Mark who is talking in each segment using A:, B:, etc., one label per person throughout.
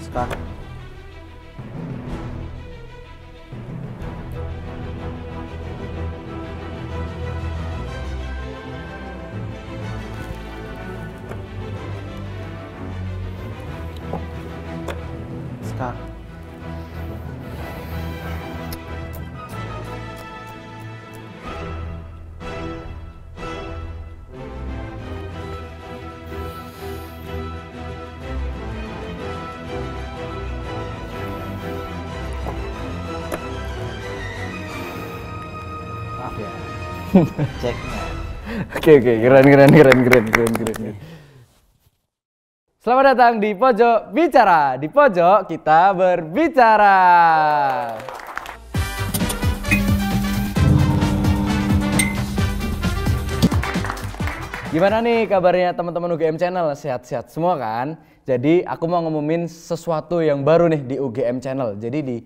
A: Start. Start. Maaf ya. Ceknya.
B: Oke, keren. Selamat datang di Pojok Bicara. Di pojok kita berbicara. Gimana nih kabarnya teman-teman UGM Channel? Sehat-sehat semua kan? Jadi aku mau ngumumin sesuatu yang baru nih di UGM Channel. Jadi di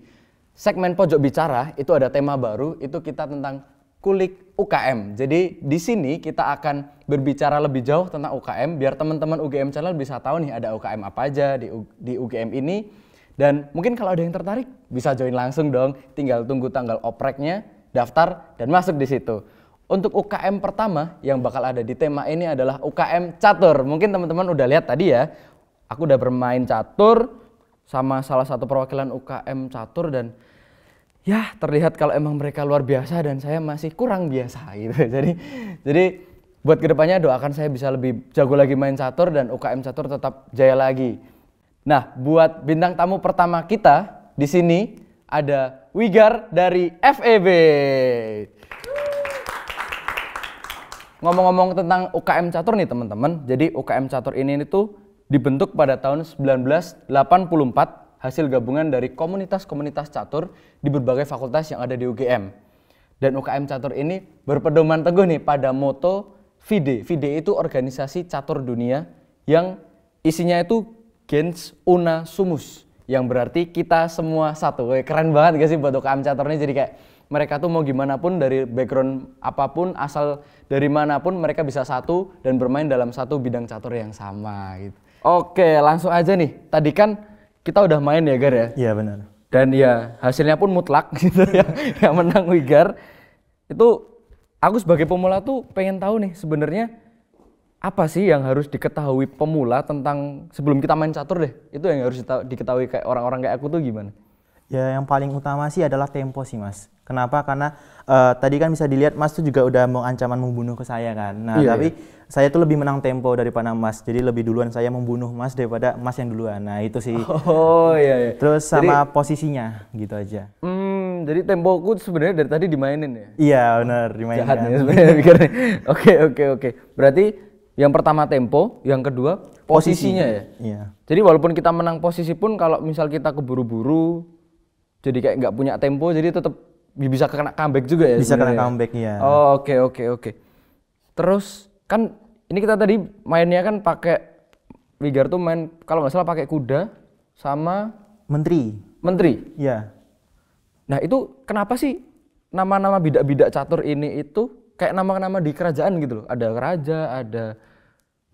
B: segmen Pojok Bicara itu ada tema baru, itu kita tentang kulik UKM. Jadi di sini kita akan berbicara lebih jauh tentang UKM biar teman-teman UGM Channel bisa tahu nih ada UKM apa aja di UGM ini. Dan mungkin kalau ada yang tertarik bisa join langsung dong. Tinggal tunggu tanggal opreknya, daftar dan masuk di situ. Untuk UKM pertama yang bakal ada di tema ini adalah UKM Catur. Mungkin teman-teman udah lihat tadi ya. Aku udah bermain catur sama salah satu perwakilan UKM Catur dan ya terlihat kalau emang mereka luar biasa dan saya masih kurang biasa gitu. Jadi buat kedepannya doakan saya bisa lebih jago lagi main catur dan UKM Catur tetap jaya lagi. Nah, buat bintang tamu pertama kita di sini ada Wigar dari FEB. Ngomong-ngomong tentang UKM Catur nih teman-teman. Jadi UKM Catur ini tuh dibentuk pada tahun 1984. Hasil gabungan dari komunitas-komunitas catur di berbagai fakultas yang ada di UGM. Dan UKM Catur ini berpedoman teguh nih pada moto FIDE. FIDE itu organisasi catur dunia yang isinya itu gens una sumus, yang berarti kita semua satu. Keren banget gak sih buat UKM Catur ini? Jadi kayak mereka tuh mau gimana pun, dari background apapun, asal dari manapun, mereka bisa satu dan bermain dalam satu bidang catur yang sama gitu. Oke, langsung aja nih. Tadi kan kita udah main ya Gar ya?
A: Iya benar.
B: Dan ya hasilnya pun mutlak gitu ya. Yang menang Wigar. Itu aku sebagai pemula tuh pengen tahu nih sebenarnya apa sih yang harus diketahui pemula tentang sebelum kita main catur deh. Itu yang harus diketahui kayak orang-orang kayak aku tuh gimana?
A: Ya yang paling utama sih adalah tempo sih Mas. Kenapa? Karena tadi kan bisa dilihat Mas tuh juga udah mau ancaman membunuh ke saya kan. Nah tapi saya tuh lebih menang tempo daripada Mas. Jadi lebih duluan saya membunuh Mas daripada Mas yang duluan. Nah itu sih.
B: Oh iya.
A: Terus sama posisinya gitu aja.
B: Jadi tempoku sebenarnya dari tadi dimainin ya?
A: Iya benar dimainkan.
B: Jahat nih sebenarnya pikirnya. Oke. Berarti yang pertama tempo, yang kedua posisinya ya?
A: Iya.
B: Jadi walaupun kita menang posisi pun kalau misal kita keburu-buru jadi kayak nggak punya tempo, jadi tetap bisa kena comeback juga ya?
A: Bisa
B: sebenarnya?
A: kena comeback ya.
B: Oh, oke. Terus kan ini kita tadi mainnya kan pakai Wigar tuh main kalau nggak salah pakai kuda sama
A: Menteri.
B: Iya.
A: Iya.
B: Nah itu kenapa sih nama-nama bidak-bidak catur ini itu kayak nama-nama di kerajaan gitu loh? Ada raja, ada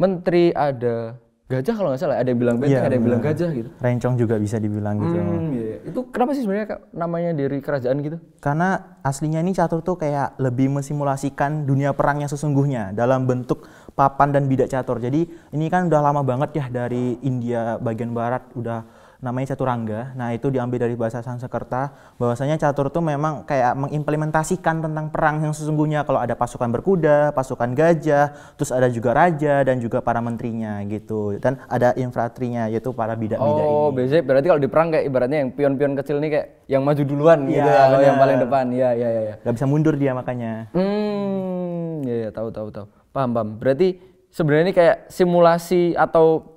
B: menteri, ada gajah kalau nggak salah. Ada yang bilang benteng, ada yang bilang gajah gitu.
A: Rencong juga bisa dibilang gitu.
B: Iya. Itu kenapa sih sebenarnya namanya dari kerajaan gitu?
A: Karena aslinya ini catur tuh kayak lebih mensimulasikan dunia perang yang sesungguhnya dalam bentuk papan dan bidak catur. Jadi ini kan udah lama banget ya dari India bagian barat udah namanya caturangga. Nah itu diambil dari bahasa Sanskerta bahwasanya catur tuh memang kayak mengimplementasikan tentang perang yang sesungguhnya. Kalau ada pasukan berkuda, pasukan gajah, terus ada juga raja dan juga para menterinya gitu. Dan ada infanterinya yaitu para bidak-bidak ini.
B: Oh, biasanya berarti kalau di perang kayak ibaratnya yang pion-pion kecil nih kayak yang maju duluan gitu ya, kalau yang paling depan. Iya.
A: Gak bisa mundur dia makanya.
B: Iya, tahu. Paham. Berarti sebenarnya ini kayak simulasi atau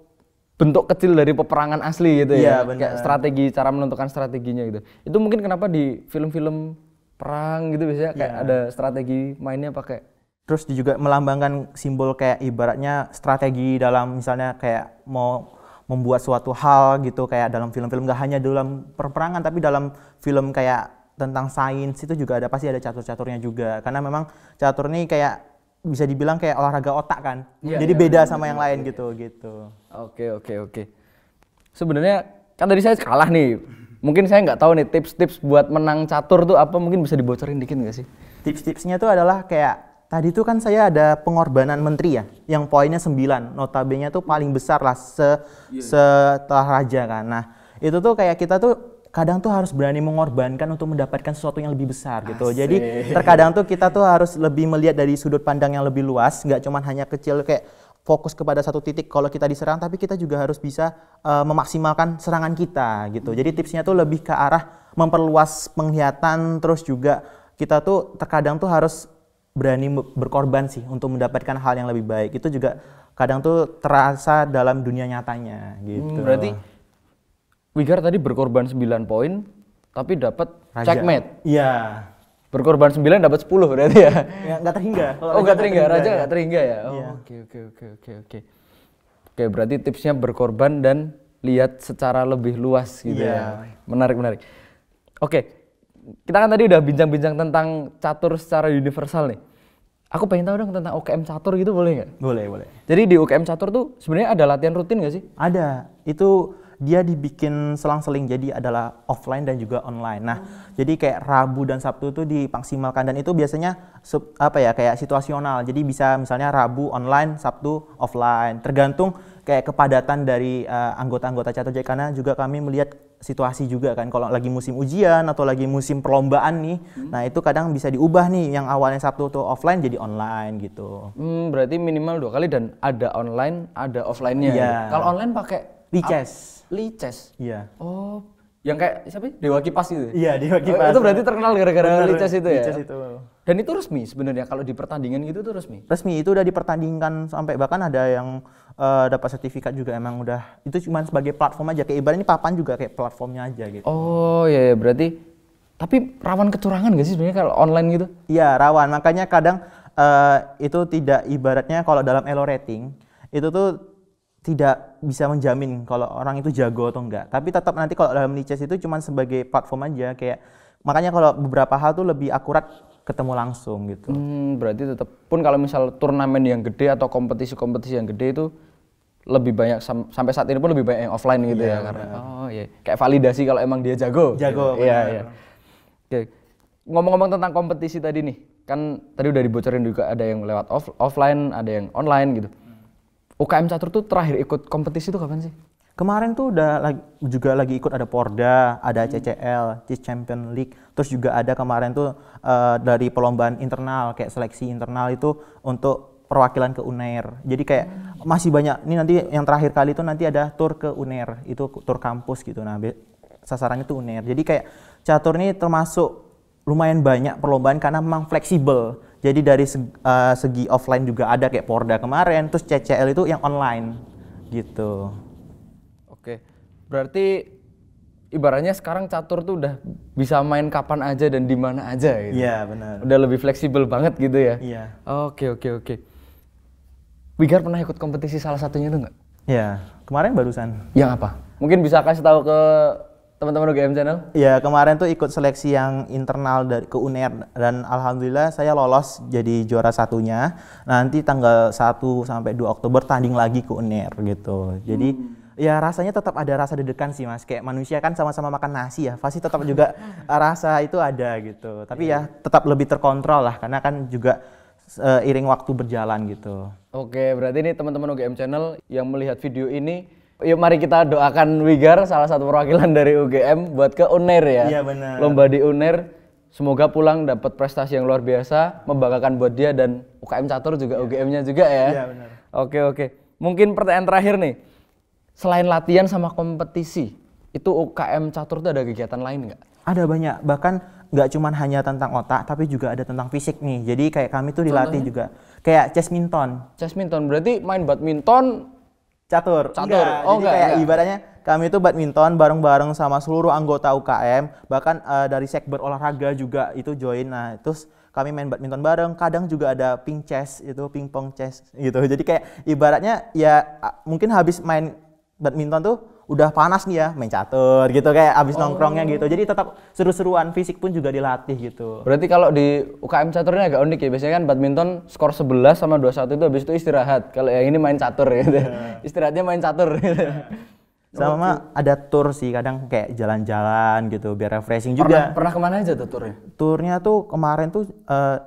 B: bentuk kecil dari peperangan asli gitu ya. Kayak strategi, cara menentukan strateginya gitu. Itu mungkin kenapa di film-film perang gitu biasanya kayak ada strategi mainnya pakai.
A: Terus juga melambangkan simbol kayak ibaratnya strategi dalam misalnya kayak mau membuat suatu hal gitu, kayak dalam film-film gak hanya dalam perperangan tapi dalam film kayak tentang sains itu juga ada, pasti ada catur-caturnya juga. Karena memang catur ini kayak bisa dibilang kayak olahraga otak kan. Jadi beda sama yang lain gitu.
B: Oke. Sebenarnya Kan tadi saya kalah nih. Mungkin saya nggak tahu nih tips-tips buat menang catur tuh apa, mungkin bisa dibocorin dikit nggak sih?
A: Tips-tipsnya tuh adalah kayak tadi tuh kan saya ada pengorbanan menteri ya, yang poinnya 9, notabene tuh paling besar lah setelah raja kan. Nah itu tuh kayak kita tuh kadang tuh harus berani mengorbankan untuk mendapatkan sesuatu yang lebih besar gitu.
B: Asik.
A: Jadi terkadang tuh kita tuh harus lebih melihat dari sudut pandang yang lebih luas, nggak cuma hanya kecil kayak fokus kepada satu titik kalau kita diserang, tapi kita juga harus bisa memaksimalkan serangan kita gitu. Jadi tipsnya tuh lebih ke arah memperluas penglihatan, terus juga kita tuh terkadang tuh harus berani berkorban sih untuk mendapatkan hal yang lebih baik. Itu juga kadang tuh terasa dalam dunia nyatanya gitu.
B: Berarti Wigar tadi berkorban 9 poin tapi dapat checkmate.
A: Iya.
B: Berkorban 9 dapat 10 berarti ya.
A: Ya nggak terhingga.
B: Oh nggak terhingga, raja nggak terhingga ya. Oh
A: Iya.
B: Oke. Oke, berarti tipsnya berkorban dan lihat secara lebih luas gitu ya. Menarik. Oke, kita kan tadi udah bincang-bincang tentang catur secara universal nih. Aku pengen tahu dong tentang UKM catur gitu, boleh nggak?
A: Boleh.
B: Jadi di UKM catur tuh sebenarnya ada latihan rutin nggak sih?
A: Ada. Itu dia dibikin selang-seling, jadi adalah offline dan juga online. Nah, jadi kayak Rabu dan Sabtu tuh dimaksimalkan, dan itu biasanya kayak situasional. Jadi bisa misalnya Rabu online, Sabtu offline. Tergantung kayak kepadatan dari anggota-anggota catur. Jadi karena juga kami melihat situasi juga kan, kalau lagi musim ujian atau lagi musim perlombaan nih, nah itu kadang bisa diubah nih, yang awalnya Sabtu tuh offline jadi online gitu.
B: Berarti minimal 2 kali dan ada online, ada offline-nya.
A: Iya.
B: Kalau online pakai
A: Lices.
B: Lices.
A: Iya.
B: Oh, yang kayak siapa? Dewa Kipas itu.
A: Iya, Dewa
B: Oh,
A: Kipas.
B: itu berarti terkenal gara-gara
A: Bener,
B: Lices itu ya.
A: Lices itu.
B: Dan itu resmi sebenarnya kalau di pertandingan gitu tuh resmi.
A: Resmi, itu udah dipertandingkan sampai bahkan ada yang dapat sertifikat juga, emang udah itu cuma sebagai platform aja, kayak ibaratnya papan juga kayak platformnya aja gitu.
B: Oh iya, berarti tapi rawan kecurangan gak sih sebenarnya kalau online gitu?
A: Iya, rawan, makanya kadang itu tidak, ibaratnya kalau dalam elo rating itu tuh tidak bisa menjamin kalau orang itu jago atau enggak. Tapi tetap nanti kalau dalam Lices itu cuma sebagai platform aja, kayak makanya kalau beberapa hal tuh lebih akurat ketemu langsung gitu.
B: Berarti tetap pun kalau misal turnamen yang gede atau kompetisi-kompetisi yang gede itu lebih banyak sampai saat ini pun lebih banyak yang offline gitu ya, karena kayak validasi kalau emang dia jago.
A: Jago.
B: Iya. Oke. Ngomong-ngomong tentang kompetisi tadi nih, kan tadi udah dibocorin juga ada yang lewat offline, ada yang online gitu. UKM catur tuh terakhir ikut kompetisi tuh kapan sih?
A: Kemarin tuh juga lagi ikut, ada Porda, ada CCL, Cheese Champion League, terus juga ada kemarin tuh dari perlombaan internal, kayak seleksi internal itu untuk perwakilan ke UNER. Jadi kayak masih banyak, ini nanti yang terakhir kali itu nanti ada tur ke UNER, itu tur kampus gitu. Nah sasarannya tuh UNER. Jadi kayak catur ini termasuk lumayan banyak perlombaan karena memang fleksibel. Jadi dari segi offline juga ada kayak Porda kemarin, terus CCL itu yang online gitu.
B: Oke, berarti ibaratnya sekarang catur tuh udah bisa main kapan aja dan di mana aja gitu.
A: Iya, benar.
B: Udah lebih fleksibel banget gitu ya.
A: Iya.
B: Oke. Wigar pernah ikut kompetisi salah satunya tuh nggak?
A: Iya, kemarin barusan.
B: Yang apa? Mungkin bisa kasih tahu ke teman-teman UGM Channel?
A: Iya, kemarin tuh ikut seleksi yang internal ke UNER, dan alhamdulillah saya lolos jadi juara satunya. Nanti tanggal 1 sampai 2 Oktober tanding lagi ke UNER gitu. Jadi ya rasanya tetap ada rasa deg-degan sih Mas. Kayak manusia kan sama-sama makan nasi ya, pasti tetap juga rasa itu ada gitu. Tapi ya tetap lebih terkontrol lah, karena kan juga iring waktu berjalan gitu.
B: Oke, berarti ini teman-teman UGM Channel yang melihat video ini, yuk mari kita doakan Wigar, salah satu perwakilan dari UGM, buat ke UNER ya.
A: Iya benar.
B: Lomba di UNER, semoga pulang dapat prestasi yang luar biasa, membanggakan buat dia dan UKM Catur juga, UGM-nya juga ya.
A: Iya benar.
B: Oke. Mungkin pertanyaan terakhir nih, selain latihan sama kompetisi, itu UKM Catur tuh ada kegiatan lain nggak?
A: Ada banyak, bahkan nggak cuma hanya tentang otak, tapi juga ada tentang fisik nih. Jadi kayak kami tuh dilatih juga, kayak chessminton.
B: Chessminton, berarti main badminton,
A: Catur.
B: Catur.
A: Jadi kayak ibaratnya kami itu badminton bareng-bareng sama seluruh anggota UKM, bahkan dari sekber olahraga juga itu join. Nah, terus kami main badminton bareng, kadang juga ada ping chess, itu pingpong chess gitu. Jadi kayak ibaratnya ya mungkin habis main badminton tuh udah panas nih ya, main catur gitu, kayak habis nongkrongnya gitu. Jadi tetap seru-seruan, fisik pun juga dilatih gitu.
B: Berarti kalau di UKM catur ini agak unik ya, biasanya kan badminton skor 11 sama 21 itu habis itu istirahat. Kalau yang ini main catur gitu. Istirahatnya main catur gitu.
A: Sama ada tour sih, kadang kayak jalan-jalan gitu biar refreshing juga.
B: Pernah kemana aja tuh turnya?
A: Turnya tuh kemarin tuh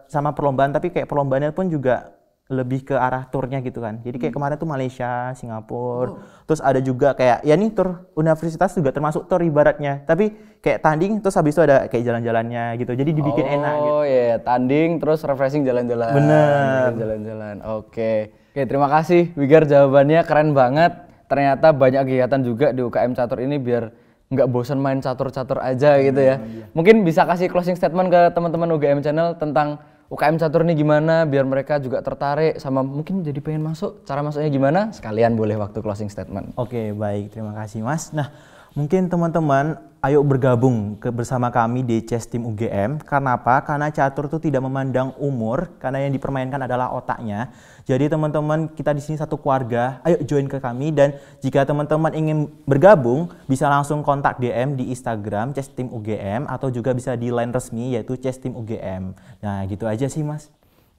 A: sama perlombaan, tapi kayak perlombaannya pun juga lebih ke arah turnya gitu kan. Jadi kayak kemarin tuh Malaysia, Singapura, terus ada juga kayak ya nih tur universitas juga termasuk tur ibaratnya. Tapi kayak tanding terus habis itu ada kayak jalan-jalannya gitu. Jadi dibikin enak gitu.
B: Oh iya, tanding terus refreshing jalan-jalan.
A: Bener.
B: Jalan-jalan. Oke. Oke, terima kasih Wigar, jawabannya keren banget. Ternyata banyak kegiatan juga di UKM Catur ini biar nggak bosan main catur-catur aja gitu ya. Mungkin bisa kasih closing statement ke teman-teman UGM Channel tentang UKM Catur ini gimana biar mereka juga tertarik sama mungkin jadi pengen masuk. Cara masuknya gimana? Sekalian boleh waktu closing statement.
A: Oke, baik. Terima kasih, Mas. Nah, mungkin teman-teman ayo bergabung bersama kami di Chess Team UGM. Karena apa? Karena catur itu tidak memandang umur, karena yang dipermainkan adalah otaknya. Jadi teman-teman, kita di sini satu keluarga. Ayo join ke kami, dan jika teman-teman ingin bergabung, bisa langsung kontak DM di Instagram Chess Team UGM atau juga bisa di line resmi yaitu Chess Team UGM. Nah, gitu aja sih, Mas.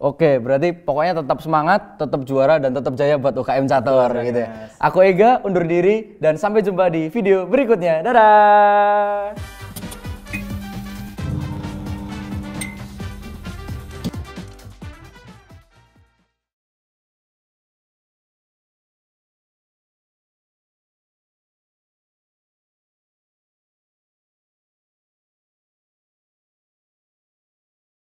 B: Oke, berarti pokoknya tetap semangat, tetap juara, dan tetap jaya buat UKM Catur gitu ya. Aku Ega, undur diri, dan sampai jumpa di video berikutnya. Dadah!